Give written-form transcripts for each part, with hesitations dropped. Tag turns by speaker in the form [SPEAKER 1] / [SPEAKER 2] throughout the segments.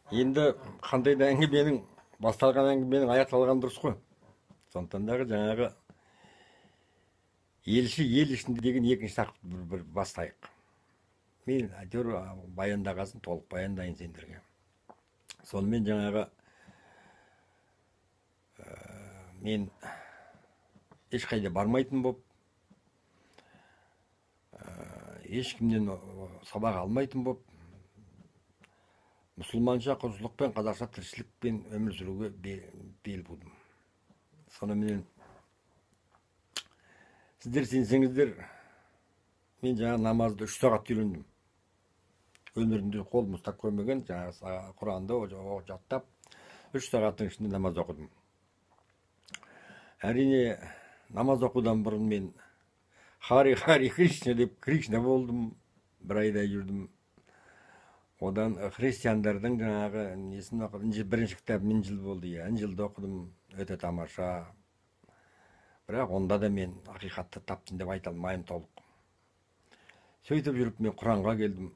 [SPEAKER 1] Енді қандай да әңгіменің басталған әңгіменің аяқталған дұрыс қой. Сондықтан дағы жаңағы елші ел ішінде деген екінші тақырыпты бір бастайық. Мен әйтеуір баяндағасын толық баяндайын сендерге. Сонымен жаңағы мен ешқайда бармайтын боп, ешкімнен сабақ алмайтын боп, мұсылманша құлшылықпен қазақша тіршілікпен өмір сүруге бел будым. Сонымен сіздер сенсеңіздер, мен жаңа намазды 3 сағат үйрендім. Өмірімде қолым ұстап көрмеген, жаңағы Құранды жаттап 3 сағаттың ішінде намаз оқыдым. Әрине, намаз оқудан бұрын мен Хари Кришна деп Кришна болдым, бір айдай жүрдім. Одан христиандардың жаңағы несін оқыдым, бірінші кітабым Инжіл болды, Инжилді оқыдым, өте тамаша. Бірақ онда да мен ақиқатты таптым деп айта алмайын толық. Сөйтіп жүріп мен Құранға келдім.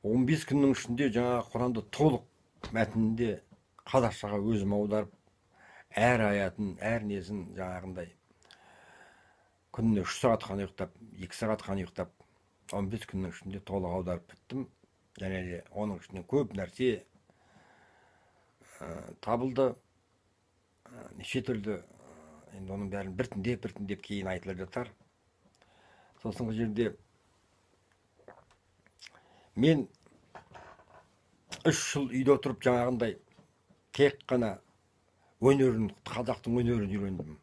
[SPEAKER 1] 15 күннің ішінде жаңағы Құранды толық мәтінінде қазақшаға өзім аударып, әр аятын, әр несін жаңағындай күніне 3 сағат қана ұйықтап, 2 сағат қана ұйықтап, 15 күннің ішінде толық аударып біттім. Және де оның ішінен көп нәрсе табылды. Неше түрлі, енді оның бәрін біртіндеп кейін айтылып жатар. Сосын жерде мен 3 жыл үйде отырып жаңағындай тек қана қазақтың өнерін үйрендім.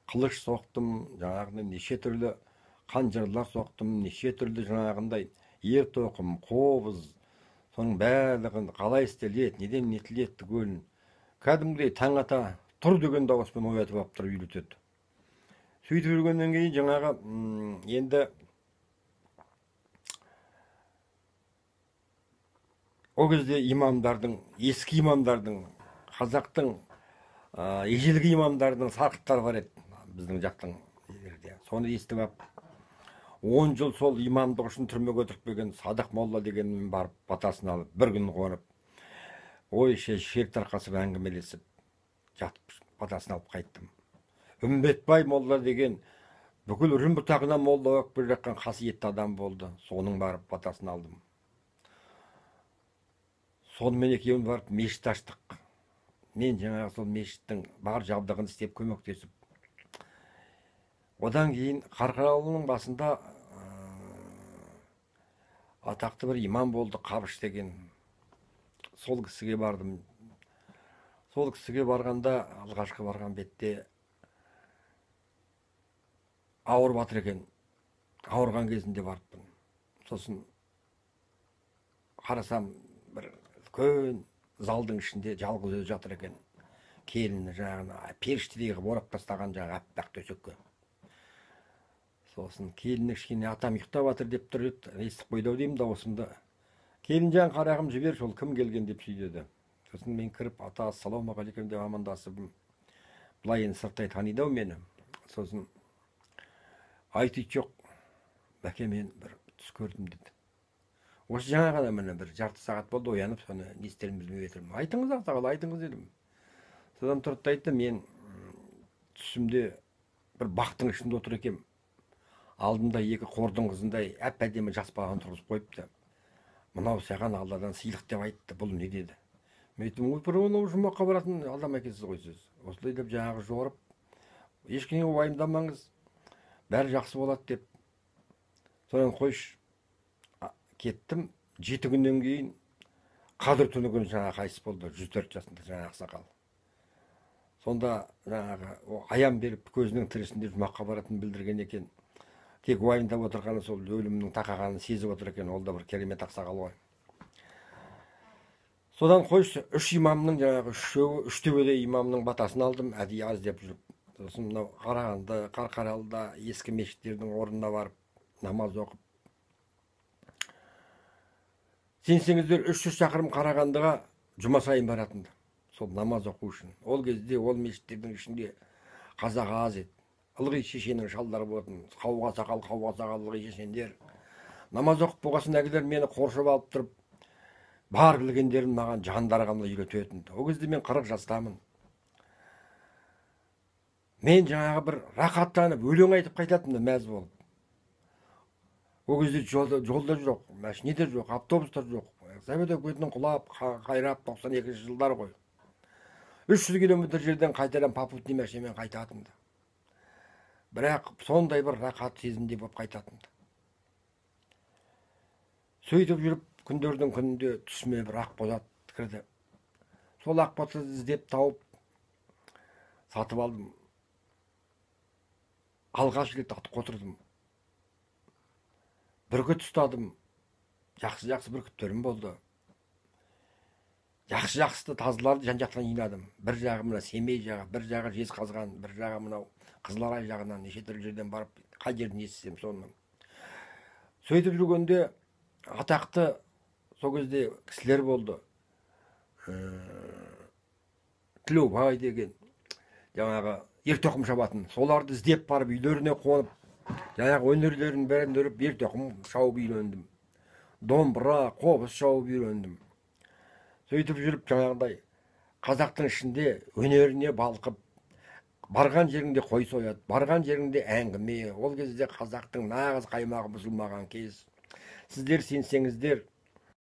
[SPEAKER 1] Қылыш соқтым, жаңағындай неше түрлі қанжарлар соқтым, неше түрлі жаңағындай ер тоқым, қобыз, соның барлығын қалай істеледі, неден нетіледі түгелін кәдімгідей таң ата тұр деген дауыспен оятып алып тұрып үйретеді. Сөйтіп жүргеннен кейін жаңағы енді о кезде имамдардың, ескі имамдардың, қазақтың ежелгі имамдардың сарқыттары бар еді біздің жақтың жерде. Соны естіп алып, 10 жыл сол имамдық үшін түрмеге отырып келген Садық молла дегенмен барып батасын алып, бір күн қонып, ой шек тарқасып әңгімелесіп, жатып батасын алып қайттым. Үмбетбай молла деген бүкіл үрім бұтағына молла оқып келе жатқан қасиетті адам болды. Соның барып батасын алдым. Сонымен екеуін барып мешіт аштық. Мен жаңағы сол мешіттің бар жабдығын істеп көмектесіп. Одан кейін Қарқаралының басында атақты бір имам болды, Қабыш деген. Сол кісіге бардым. Сол кісіге барғанда, алғашқы барған бетте ауырып жатыр екен. Ауырған кезінде барыппын. Сосын қарасам, бір үлкен залдың ішінде жалғыз өзі жатыр екен. Келіні жаңағы періштедей қылып орап тастаған жаңағы аппақ төсекке. Сосын келіні кішкене атам ұйықтап жатыр деп тұр еді. Естіп қойды деймін дауысымды. Келінжан қарағым жібер, сол кім келген деп сөйдеді. Сосын мен кіріп, ата ассалаумағалейкум деп амандасып, былай енді сырттай таниды ау мені. Сосын айтып жоқ, бәке мен бір түс көрдім деді. Осы жаңа ғана міне бір жарты сағат болды оянып, соны не істерімді білмей отырмын. Айтыңыз Ақтағалы, айтыңыз дедім. Содан тұрды айтты, мен түсімде бір бақтың ішінде отыр екем. Алдымда екі қордың қызындай әп-әдемі жас баланы тұрғызып қойыпты. Мынау саған Алладан сыйлық деп айтты, бұл не деді? Мен айттым, ой, бір оны жұмаққа баратын адам әкесіз ғой сіз. Осылай деп жаңағы жорып, ешкімге уайымдамаңыз, бәрі жақсы болады деп. Содан қойш, кеттім. 7 күннен кейін Қадыр түні күні жаңағы қайтыс болды, 104 жасында жаңағы ақсақал. Сонда жаңағы аян беріп көзінің тірісінде жұмаққа баратын білдірген екен. Тек уайымдап отырғаны сол өлімнің тақағанын сезіп отыр екен, ол да бір керемет ақсақал ғой. Содан қойшы, 3 имамның жаңағы үштөбеде имамның батасын алдым, әдейі аз деп жүріп. Сосын мынау Қарағанды, Қарқаралыда ескі мешіттердің орнына барып намаз оқып. Сенсеңіздер 300 шақырым Қарағандыға жұма сайын баратынды. Сол намаз оқу үшін. Ол кезде ол мешіттердің ішінде қазақ аз еді. Ылғи шешенің шалдары болатын, қауға сақал ылғи шешендер. Намаз оқып болғасын әкелер мені қоршап алып тұрып, бар білгендерін маған жандарғанла үйрететін. О кезде мен 40 жастамын. Мен жаңағы бір рақаттанып өлең айтып қайтатынмын мәз болып. О кезде жолда жоқ, машинеде жоқ, автобустар жоқ. Совет өкіметінің құлап, қайрап 92 жылдар ғой. 300 километр жерден қайтадан попутный машинамен қайтатынды. Бірақ сондай бір рақат сезімде болып қайтатынды. Сөйтіп жүріп, күндердің күнінде түсіме бір ақбозат кірді. Сол ақбозатты іздеп тауып сатып алдым. Алғаш рет атып отырдым. Бүркіт ұстадым. Жақсы бүркіттерім болды. Жақсы тазыларды жан-жақтан жинадым. Бір жағы мына Семей жағы, бір жағы Жезқазған, бір жағы мынау Қызыларай жағынан неше түрлі жерден барып, қай жерден естісем соны. Сөйтіп жүргенде атақты сол кезде кісілер болды. Тілеубай деген, жаңағы ертоқым шабатын. Соларды іздеп барып үйлеріне қонып, жаңағы өнерлерін бәрін өріп ертоқым шауып үйрендім. Домбыра, қобыз шауып үйрендім. Сөйтіп жүріп жаңағыдай қазақтың ішінде өнеріне балқып, барған жеріңде қой сояды, барған жеріңде әңгіме. Ол кезде қазақтың нағыз қаймағы бұзылмаған кез. Сіздер сенсеңіздер,